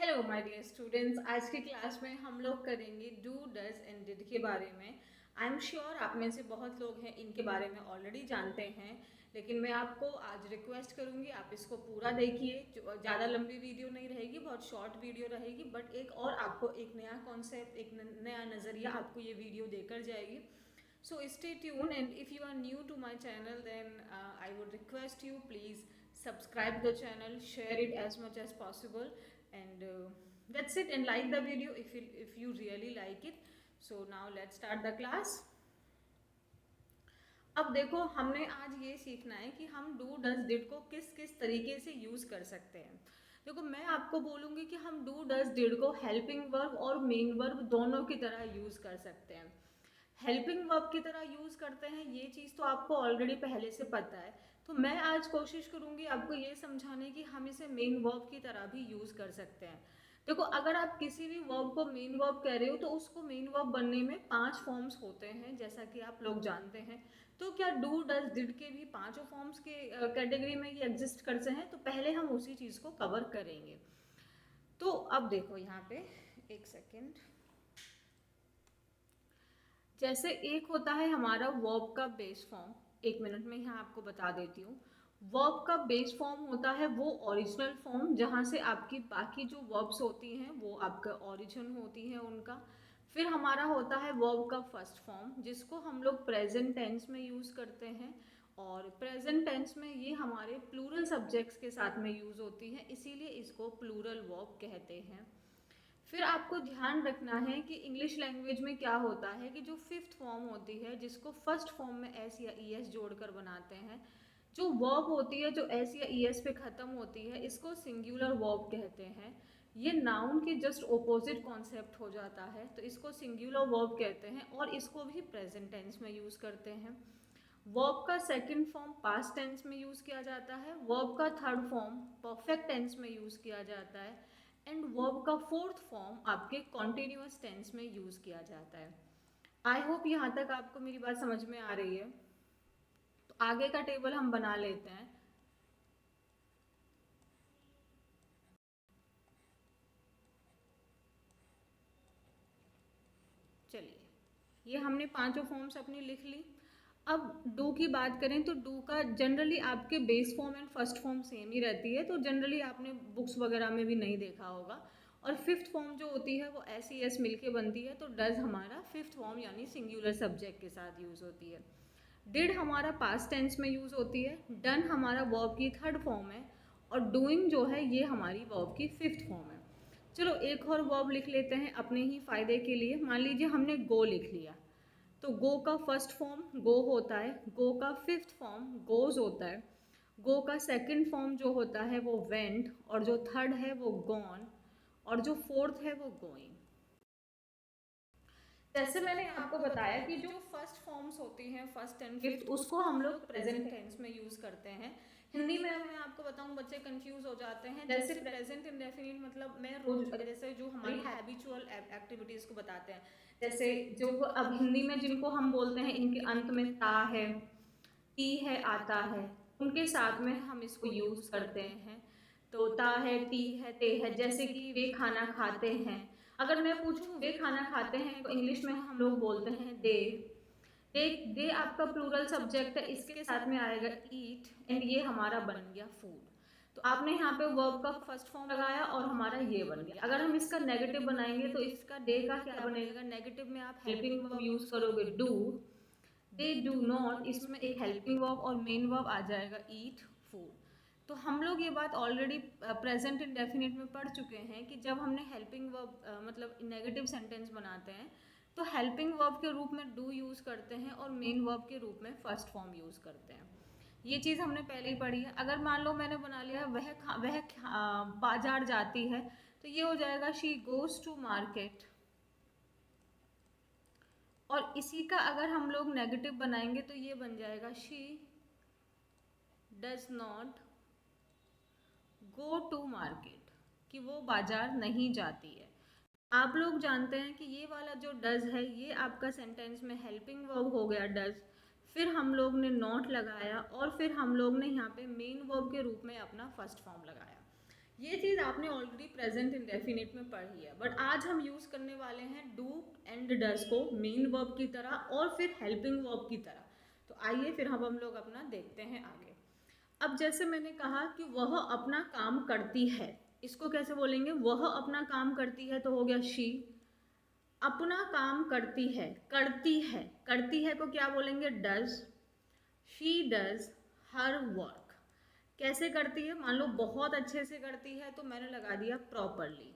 Hello my dear students, आज की class में हम लोग करेंगे डू डज एंड डिड के बारे में। आई एम श्योर आप में से बहुत लोग हैं इनके बारे में ऑलरेडी जानते हैं, लेकिन मैं आपको आज रिक्वेस्ट करूंगी आप इसको पूरा देखिए। ज़्यादा लंबी वीडियो नहीं रहेगी, बहुत शॉर्ट वीडियो रहेगी, बट एक और आपको एक नया कॉन्सेप्ट, एक नया नज़रिया आपको ये वीडियो देकर जाएगी। So stay tuned, and if you are new to my channel, then I would request you please subscribe the channel, share it as much as possible, and that's it. And like the video if you really like it. So now let's start the class. अब देखो, हमने आज ये सीखना है कि हम do does did को किस किस तरीके से यूज कर सकते हैं। देखो, मैं आपको बोलूंगी कि हम डू डज डिड को हेल्पिंग वर्ब और मेन वर्ब दोनों की तरह यूज कर सकते हैं। हेल्पिंग वर्ब की तरह यूज करते हैं, ये चीज़ तो आपको ऑलरेडी पहले से पता है। तो मैं आज कोशिश करूंगी आपको ये समझाने की हम इसे मेन वर्ब की तरह भी यूज कर सकते हैं। देखो, अगर आप किसी भी वर्ब को मेन वर्ब कह रहे हो तो उसको मेन वर्ब बनने में 5 फॉर्म्स होते हैं, जैसा कि आप लोग जानते हैं। तो क्या डू डज डिड के भी पांचों फॉर्म्स के कैटेगरी में ये एग्जिस्ट करते हैं? तो पहले हम उसी चीज़ को कवर करेंगे। तो अब देखो यहाँ पे, एक सेकेंड। जैसे एक होता है हमारा वर्ब का बेस फॉर्म, एक मिनट में यहाँ आपको बता देती हूँ। वर्ब का बेस फॉर्म होता है वो ओरिजिनल फॉर्म, जहाँ से आपकी बाकी जो वर्ब्स होती हैं वो आपका ओरिजिन होती है उनका। फिर हमारा होता है वर्ब का फर्स्ट फॉर्म, जिसको हम लोग प्रेजेंट टेंस में यूज़ करते हैं, और प्रेजेंट टेंस में ये हमारे प्लूरल सब्जेक्ट्स के साथ में यूज़ होती है, इसीलिए इसको प्लूरल वर्ब कहते हैं। फिर आपको ध्यान रखना है कि इंग्लिश लैंग्वेज में क्या होता है कि जो फिफ्थ फॉर्म होती है, जिसको फर्स्ट फॉर्म में एस या ई एस जोड़कर बनाते हैं, जो वर्ब होती है जो एस या ई एस पे ख़त्म होती है, इसको सिंगुलर वर्ब कहते हैं। ये नाउन के जस्ट ओपोजिट कॉन्सेप्ट हो जाता है, तो इसको सिंगुलर वर्ब कहते हैं, और इसको भी प्रेजेंट टेंस में यूज़ करते हैं। वर्ब का सेकंड फॉर्म पास्ट टेंस में यूज़ किया जाता है, वर्ब का थर्ड फॉर्म परफेक्ट टेंस में यूज़ किया जाता है, एंड वर्ब का फोर्थ फॉर्म आपके कॉन्टिन्यूअस टेंस में यूज़ किया जाता है। आई होप यहाँ तक आपको मेरी बात समझ में आ रही है। तो आगे का टेबल हम बना लेते हैं। चलिए, ये हमने पांचों फॉर्म्स अपनी लिख ली। अब डू की बात करें तो डू का जनरली आपके base form and first form same ही रहती है, तो जनरली आपने बुक्स वगैरह में भी नहीं देखा होगा। और फिफ्थ फॉर्म जो होती है वो एस ई एस मिलके बनती है, तो डज हमारा फिफ्थ फॉर्म यानी सिंगुलर सब्जेक्ट के साथ यूज़ होती है। डिड हमारा पास्ट टेंस में यूज़ होती है, डन हमारा वर्ब की थर्ड फॉर्म है, और डूइंग जो है ये हमारी वर्ब की फिफ्थ फॉर्म है। चलो एक और वर्ब लिख लेते हैं अपने ही फायदे के लिए। मान लीजिए हमने गो लिख लिया, तो गो का फर्स्ट फॉर्म गो होता है, गो का फिफ्थ फॉर्म गोज होता है, गो का सेकंड फॉर्म जो होता है वो वेंट, और जो थर्ड है वो गॉन, और जो फोर्थ है वो गोइंग। जैसे मैंने आपको बताया कि जो फर्स्ट फॉर्म्स होती हैं फर्स्ट एंड फिफ्थ, उसको हम लोग प्रेजेंट टेंस में यूज करते हैं। हिंदी में मैं आपको बताऊं, बच्चे कंफ्यूज हो जाते हैं। जैसे प्रेजेंट इंडेफिनिट मतलब मैं रोज, जैसे जो हमारी हैबिचुअल एक्टिविटीज को बताते हैं, जैसे जो अब हिंदी में जिनको हम बोलते हैं इनके अंत में ता है, टी है, आता है, उनके साथ में हम इसको यूज करते हैं। तो ता है, टी है, ते है। जैसे कि वे खाना खाते हैं, अगर मैं पूछूं वे खाना खाते हैं तो इंग्लिश में हम लोग बोलते हैं दे। दे दे आपका प्लूरल सब्जेक्ट है, इसके साथ में आएगा ईट, एंड ये हमारा बन गया फूड। तो आपने यहाँ पे वर्ब का फर्स्ट फॉर्म लगाया और हमारा ये बन गया। अगर हम इसका नेगेटिव बनाएंगे तो इसका डे का क्या बनेगा? नेगेटिव में आप हेल्पिंग वर्ब यूज करोगे डू, दे डू नॉट, इसमें एक हेल्पिंग वर्ब और मेन वर्ब आ जाएगा ईट, फूड। तो हम लोग ये बात ऑलरेडी प्रेजेंट इंडेफिनिट में पढ़ चुके हैं कि जब हमने हेल्पिंग वर्ब मतलब नेगेटिव सेंटेंस बनाते हैं तो हेल्पिंग वर्ब के रूप में डू यूज़ करते हैं और मेन वर्ब के रूप में फर्स्ट फॉर्म यूज़ करते हैं। ये चीज़ हमने पहले ही पढ़ी है। अगर मान लो मैंने बना लिया वह बाजार जाती है, तो ये हो जाएगा शी गोज टू मार्केट। और इसी का अगर हम लोग नेगेटिव बनाएंगे तो ये बन जाएगा she does not go to market, कि वो बाजार नहीं जाती है। आप लोग जानते हैं कि ये वाला जो डज है ये आपका सेंटेंस में हेल्पिंग वर्ब हो गया डज, फिर हम लोग ने नॉट लगाया, और फिर हम लोग ने यहाँ पे मेन वर्ब के रूप में अपना फर्स्ट फॉर्म लगाया। ये चीज़ आपने ऑलरेडी प्रेजेंट इंडेफिनिट में पढ़ी है, बट आज हम यूज़ करने वाले हैं डू एंड डज को मेन वर्ब की तरह और फिर हेल्पिंग वर्ब की तरह। तो आइए फिर हम लोग अपना देखते हैं आगे। अब जैसे मैंने कहा कि वह अपना काम करती है, इसको कैसे बोलेंगे? वह अपना काम करती है तो हो गया शी। अपना काम करती है, करती है, करती है को क्या बोलेंगे? Does. She does her work. कैसे करती है? मान लो बहुत अच्छे से करती है तो मैंने लगा दिया प्रॉपरली,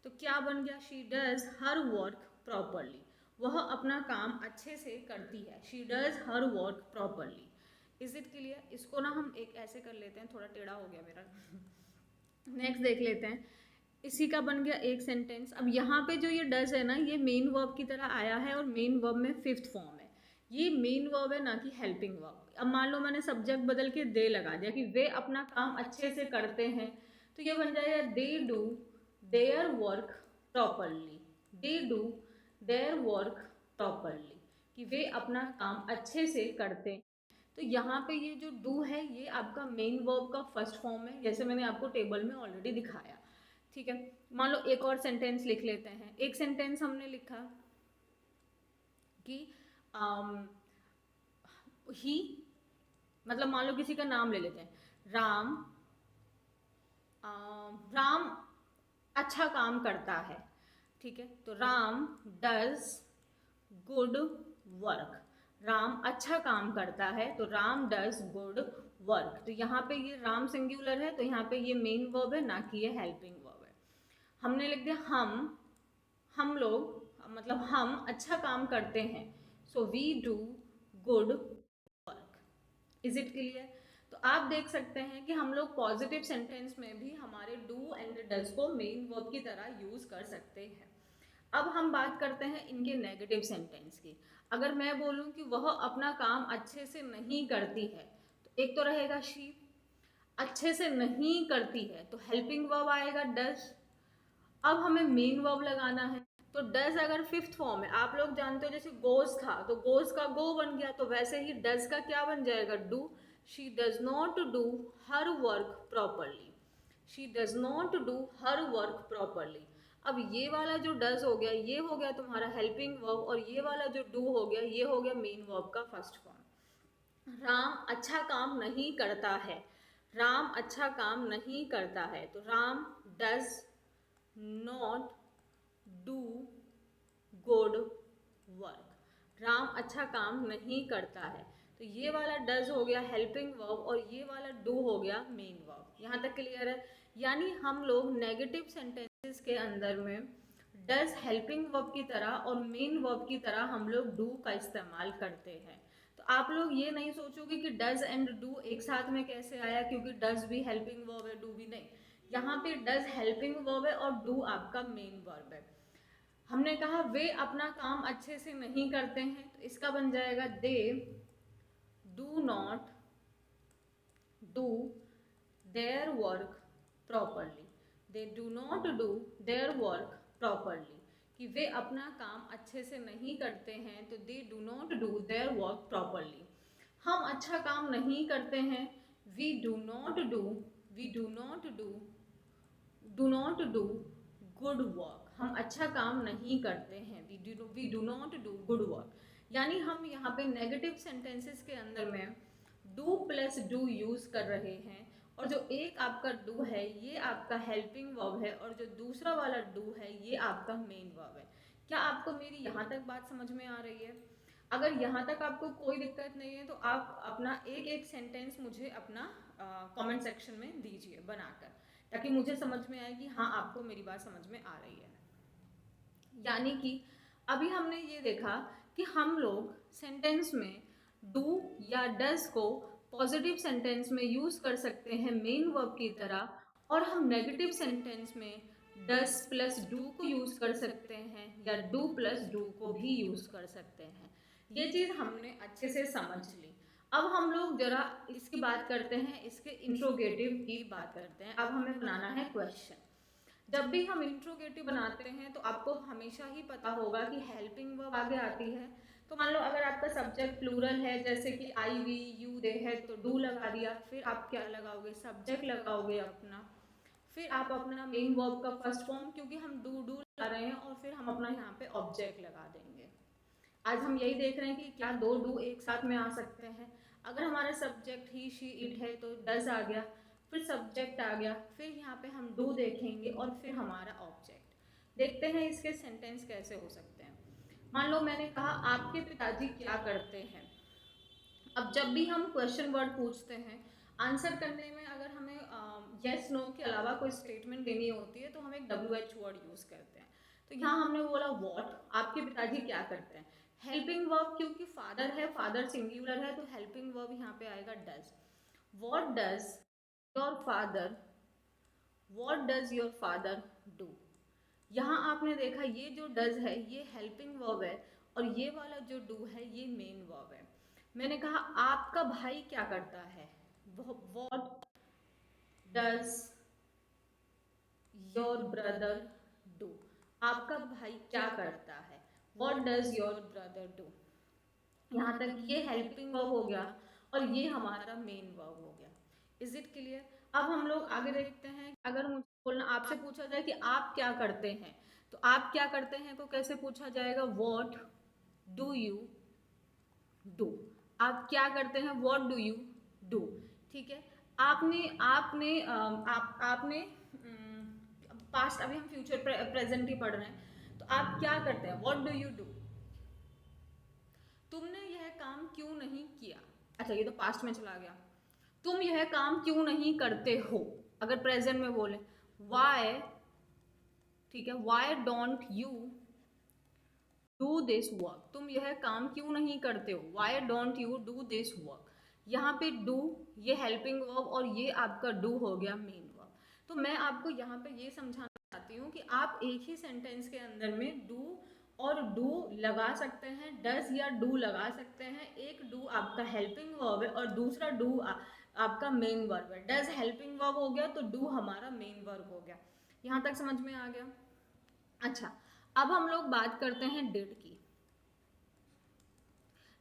तो क्या बन गया? She does her work properly. वह अपना काम अच्छे से करती है, she does her work properly. Is it clear? इसको ना हम एक ऐसे कर लेते हैं, थोड़ा टेढ़ा हो गया मेरा। नेक्स्ट देख लेते हैं, इसी का बन गया एक सेंटेंस। अब यहाँ पे जो ये डज है ना, ये मेन वर्ब की तरह आया है और मेन वर्ब में फिफ्थ फॉर्म है। ये मेन वर्ब है ना कि हेल्पिंग वर्ब। अब मान लो मैंने सब्जेक्ट बदल के दे लगा दिया कि वे अपना काम अच्छे से करते हैं, तो ये बन जाएगा they do their work properly. They do their work properly, कि वे अपना काम अच्छे से करते हैं। तो यहाँ पे ये जो डू है ये आपका मेन वर्ब का फर्स्ट फॉर्म है, जैसे मैंने आपको टेबल में ऑलरेडी दिखाया। ठीक है, मान लो एक और सेंटेंस लिख लेते हैं। एक सेंटेंस हमने लिखा कि ही, मतलब मान लो किसी का नाम ले लेते हैं, राम। राम अच्छा काम करता है। ठीक है, तो Ram does good work. Ram अच्छा काम करता है तो राम डज गुड वर्क। तो यहाँ पे ये राम सिंगुलर है तो यहाँ पे ये मेन वर्ब है, ना कि ये हेल्पिंग वर्ब है। हमने लिख दिया हम लोग, मतलब हम अच्छा काम करते हैं, so we do good work. Is it clear? तो आप देख सकते हैं कि हम लोग पॉजिटिव सेंटेंस में भी हमारे डू एंड डज को मेन वर्ब की तरह यूज कर सकते हैं। अब हम बात करते हैं इनके नेगेटिव सेंटेंस की। अगर मैं बोलूं कि वह अपना काम अच्छे से नहीं करती है, तो एक तो रहेगा शी। अच्छे से नहीं करती है तो हेल्पिंग वर्ब आएगा डज। अब हमें मेन वर्ब लगाना है, तो डज अगर फिफ्थ फॉर्म है, आप लोग जानते हो जैसे गोज था तो गोज का गो बन गया, तो वैसे ही डज का क्या बन जाएगा? Do. She does not do her work properly. She does not do her work properly. अब ये वाला जो डज हो गया ये हो गया तुम्हारा हेल्पिंग वर्ब, और ये वाला जो डू हो गया ये हो गया मेन वर्ब का फर्स्ट फॉर्म। राम अच्छा काम नहीं करता है। राम अच्छा काम नहीं करता है तो Ram does not do good work. Ram अच्छा काम नहीं करता है, तो ये वाला डज हो गया हेल्पिंग वर्ब और ये वाला डू हो गया मेन वर्ब। यहाँ तक क्लियर है? यानी हम लोग नेगेटिव सेंटेंसेस के अंदर में डज हेल्पिंग वर्ब की तरह और मेन वर्ब की तरह हम लोग डू का इस्तेमाल करते हैं। तो आप लोग ये नहीं सोचोगे कि डज एंड डू एक साथ में कैसे आया, क्योंकि डज भी हेल्पिंग वर्ब है, डू भी नहीं। यहाँ पे डज हेल्पिंग वर्ब है और डू आपका मेन वर्ब है। हमने कहा वे अपना काम अच्छे से नहीं करते हैं, तो इसका बन जाएगा दे do not do their work properly. They do not do their work properly, कि वे अपना काम अच्छे से नहीं करते हैं तो they do not do their work properly. हम अच्छा काम नहीं करते हैं, we do not do do not do good work. हम अच्छा काम नहीं करते हैं, we do not do good work. यानी हम यहाँ पे नेगेटिव सेंटेंसेस के अंदर में डू प्लस डू यूज कर रहे हैं, और जो एक आपका डू है ये आपका हेल्पिंग वर्ब है और जो दूसरा वाला डू है ये आपका मेन वर्ब है। क्या आपको मेरी यहाँ तक बात समझ में आ रही है? अगर यहाँ तक आपको कोई दिक्कत नहीं है तो आप अपना एक एक सेंटेंस मुझे अपना कमेंट सेक्शन में दीजिए बनाकर, ताकि मुझे समझ में आए कि हाँ आपको मेरी बात समझ में आ रही है। यानी कि अभी हमने ये देखा कि हम लोग सेंटेंस में डू या डज को पॉजिटिव सेंटेंस में यूज कर सकते हैं मेन वर्ब की तरह, और हम नेगेटिव सेंटेंस में डज प्लस डू को यूज कर सकते हैं या डू प्लस डू को भी यूज कर सकते हैं। ये चीज हमने अच्छे से समझ ली। अब हम लोग जरा इसकी बात करते हैं, इसके इंट्रोगेटिव की बात करते हैं। अब हमें बनाना है क्वेश्चन। जब भी हम इंट्रोगेटिव बनाते हैं तो आपको हमेशा ही पता होगा कि हेल्पिंग वर्ब आगे आती है। तो मान लो अगर आपका सब्जेक्ट प्लूरल है, जैसे कि आई वी यू दे है, तो डू लगा दिया। फिर आप क्या लगाओगे? सब्जेक्ट लगाओगे अपना, फिर आप अपना मेन वर्ब का फर्स्ट फॉर्म, क्योंकि हम डू लगा रहे हैं, और फिर हम अपना यहाँ पे ऑब्जेक्ट लगा देंगे। आज हम यही देख रहे हैं कि क्या दो डू एक साथ में आ सकते हैं। अगर हमारा सब्जेक्ट ही शी इट है तो डज आ गया, फिर सब्जेक्ट आ गया, फिर यहाँ पे हम डू देखेंगे और फिर हमारा ऑब्जेक्ट। देखते हैं इसके सेंटेंस कैसे हो सकते हैं। मान लो मैंने कहा आपके पिताजी क्या करते हैं। अब जब भी हम क्वेश्चन वर्ड पूछते हैं, आंसर करने में अगर हमें यस नो के अलावा कोई स्टेटमेंट देनी होती है तो हम एक WH वर्ड यूज करते हैं। तो यहाँ हमने बोला व्हाट, आपके पिताजी क्या करते हैं। हेल्पिंग वर्ब, क्योंकि फादर है, फादर सिंगुलर है, तो हेल्पिंग वर्ब यहाँ पे आएगा does. What does your father, what does your father do. यहाँ आपने देखा ये जो डज है ये हेल्पिंग वर्ब है, और ये वाला जो डू है ये मेन वर्ब है। मैंने कहा आपका भाई क्या करता है, what does your brother do. आपका भाई क्या करता है, what does your brother do. यहाँ तक ये हेल्पिंग वर्ब हो गया और ये हमारा मेन वर्ब हो गया। Is it clear. अब हम लोग आगे देखते हैं। अगर मुझे बोलना, आपसे पूछा जाए कि आप क्या करते हैं, तो आप क्या करते हैं को कैसे पूछा जाएगा, व्हाट डू यू डू। आप क्या करते हैं, व्हाट डू यू डू। ठीक है। आपने पास्ट, अभी हम फ्यूचर प्रेजेंट ही पढ़ रहे हैं, तो आप क्या करते हैं, व्हाट डू यू डू। तुमने यह काम क्यों नहीं किया। अच्छा ये तो पास्ट में चला गया। तुम यह काम क्यों नहीं करते हो, अगर प्रेजेंट में बोले वाई, ठीक है, why don't you do this work. तुम यह काम क्यों नहीं करते हो, why don't you do this work. यहाँ पे डू ये हेल्पिंग वर्ब और ये आपका डू हो गया मेन वर्ब। तो मैं आपको यहाँ पे ये समझाना चाहती हूँ कि आप एक ही सेंटेंस के अंदर में डू और डू लगा सकते हैं, डज या डू लगा सकते हैं। एक डू आपका हेल्पिंग वर्ब है और दूसरा डू आपका मेन वर्ब है। डज हेल्पिंग वर्ब हो गया तो डू हमारा मेन वर्ब हो गया। यहाँ तक समझ में आ गया। अच्छा अब हम लोग बात करते हैं डिड की।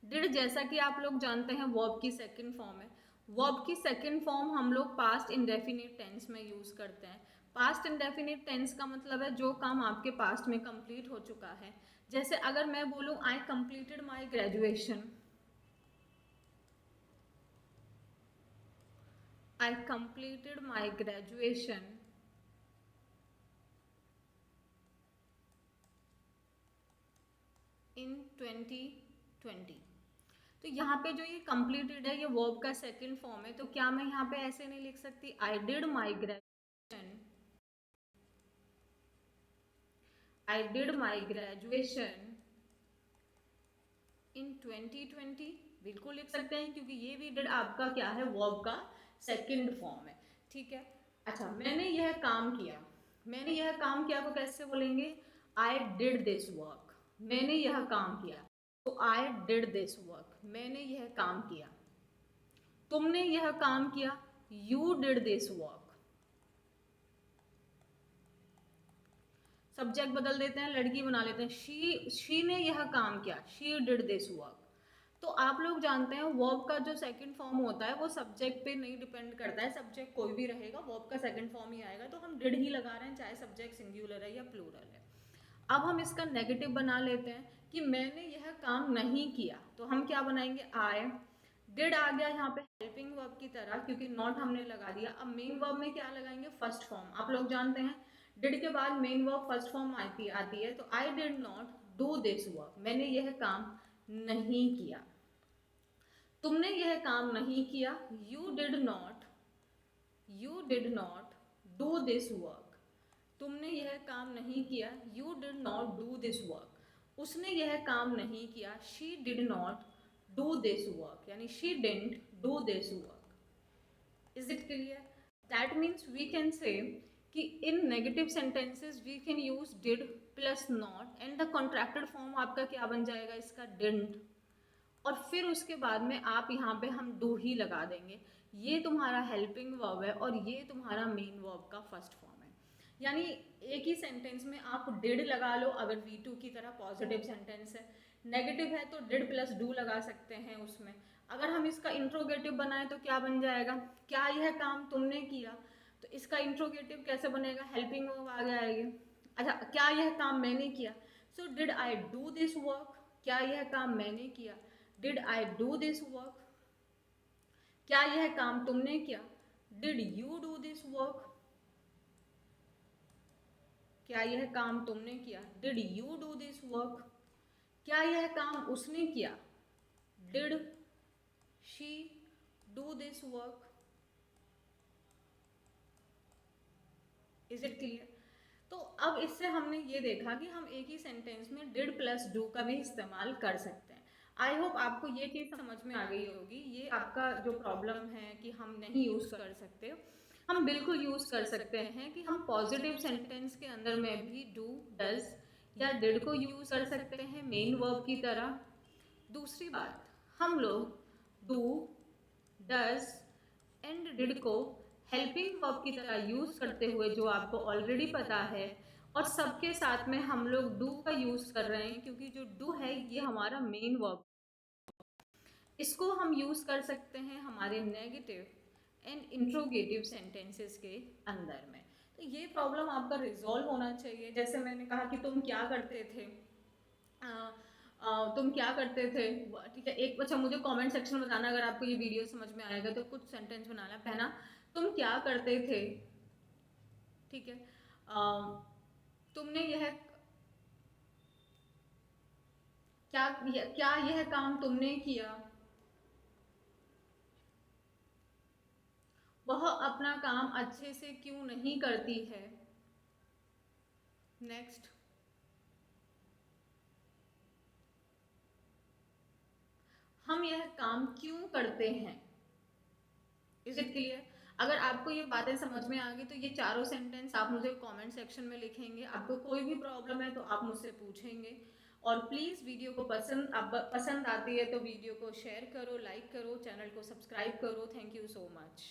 डिड जैसा कि आप लोग जानते हैं वर्ब की सेकंड फॉर्म है। वर्ब की सेकंड फॉर्म हम लोग पास्ट इंडेफिनिट टेंस में यूज करते हैं। पास्ट इंडेफिनिट टेंस का मतलब है जो काम आपके पास्ट में कंप्लीट हो चुका है। जैसे अगर मैं बोलूं I completed my graduation, I completed my graduation in 2020। तो यहाँ पे जो ये कंप्लीटेड है ये वर्ब का सेकंड फॉर्म है। तो क्या मैं यहाँ पे ऐसे नहीं लिख सकती I did my graduation, I did my graduation in 2020। बिल्कुल लिख सकते हैं क्योंकि ये भी डिड आपका क्या है, वर्ब का सेकंड फॉर्म है। ठीक है। अच्छा मैंने यह काम किया, मैंने यह काम किया को कैसे बोलेंगे, आई डिड दिस वर्क। मैंने यह काम किया तो आई डिड दिस वर्क, मैंने यह काम किया। तुमने यह काम किया, you did this work. Subject बदल देते हैं, लड़की बना लेते हैं, शी ने यह काम किया, शी डिड दिस वर्क। तो आप लोग जानते हैं वर्ब का जो सेकंड फॉर्म होता है वो सब्जेक्ट पे नहीं डिपेंड करता है। सब्जेक्ट कोई भी रहेगा वर्ब का सेकंड फॉर्म ही आएगा। तो हम डिड ही लगा रहे हैं चाहे सब्जेक्ट सिंगुलर है या प्लूरल है। अब हम इसका नेगेटिव बना लेते हैं कि मैंने यह काम नहीं किया, तो हम क्या बनाएंगे, आई डिड आ गया यहाँ पे हेल्पिंग वर्ब की तरह क्योंकि नॉट हमने लगा दिया। अब मेन वर्ब में क्या लगाएंगे, फर्स्ट फॉर्म। आप लोग जानते हैं डिड के बाद मेन वर्ब फर्स्ट फॉर्म आती है। तो I did not do this work, मैंने यह काम नहीं किया। तुमने यह काम नहीं किया, you did not do this work. तुमने यह काम नहीं किया, you did not do this work. उसने यह काम नहीं किया, she did not do this work, यानी she didn't do this work. Is it clear. That means we can say कि in negative sentences we can use did plus not and the contracted form आपका क्या बन जाएगा इसका, didn't. और फिर उसके बाद में आप यहाँ पे हम डू ही लगा देंगे। ये तुम्हारा हेल्पिंग वर्ब है और ये तुम्हारा मेन वर्ब का फर्स्ट फॉर्म है। यानी एक ही सेंटेंस में आप डिड लगा लो अगर V2 की तरह पॉजिटिव सेंटेंस है। नेगेटिव है तो डिड प्लस डू लगा सकते हैं उसमें। अगर हम इसका इंट्रोगेटिव बनाए तो क्या बन जाएगा, क्या यह काम तुमने किया। तो इसका इंट्रोगेटिव कैसे बनेगा, हेल्पिंग वर्ब आगे आएगी। अच्छा, क्या यह काम मैंने किया, so did I do this work, क्या यह काम मैंने किया, did I do this work. क्या यह काम तुमने किया, did you do this work. क्या यह काम तुमने किया, did you do this work. क्या यह काम उसने किया, did she do this work. Is it clear. तो अब इससे हमने ये देखा कि हम एक ही सेंटेंस में डिड प्लस डू का भी इस्तेमाल कर सकते हैं। आई होप आपको ये चीज़ समझ में आ गई होगी। ये आपका जो प्रॉब्लम है कि हम नहीं यूज़ कर सकते, हम बिल्कुल यूज़ कर सकते हैं कि हम पॉजिटिव सेंटेंस के अंदर में भी डू, डज या डिड को यूज़ कर सकते हैं मेन वर्ब की तरह। दूसरी बात, हम लोग डू, डज एंड डिड को हेल्पिंग वर्ब की तरह यूज करते हुए, जो आपको ऑलरेडी पता है, और सबके साथ में हम लोग डू का यूज कर रहे हैं क्योंकि जो डू है ये हमारा मेन वर्ब। इसको हम यूज कर सकते हैं हमारे नेगेटिव एंड इंट्रोगेटिव सेंटेंसेस के अंदर में। तो ये प्रॉब्लम आपका रिजॉल्व होना चाहिए। जैसे मैंने कहा कि तुम क्या करते थे, तुम क्या करते थे, ठीक है। एक अच्छा, मुझे कमेंट सेक्शन में बताना अगर आपको ये वीडियो समझ में आएगा तो कुछ सेंटेंस बनाना। पहना, तुम क्या करते थे, ठीक है। तुमने यह क्या यह काम तुमने किया, वह अपना काम अच्छे से क्यों नहीं करती है। नेक्स्ट, हम यह काम क्यों करते हैं। Is it clear. अगर आपको ये बातें समझ में आ गई तो ये चारों सेंटेंस आप मुझे कमेंट सेक्शन में लिखेंगे। आपको कोई भी प्रॉब्लम है तो आप मुझसे पूछेंगे। और प्लीज़ वीडियो को पसंद आती है तो वीडियो को शेयर करो, लाइक करो, चैनल को सब्सक्राइब करो। Thank you so much.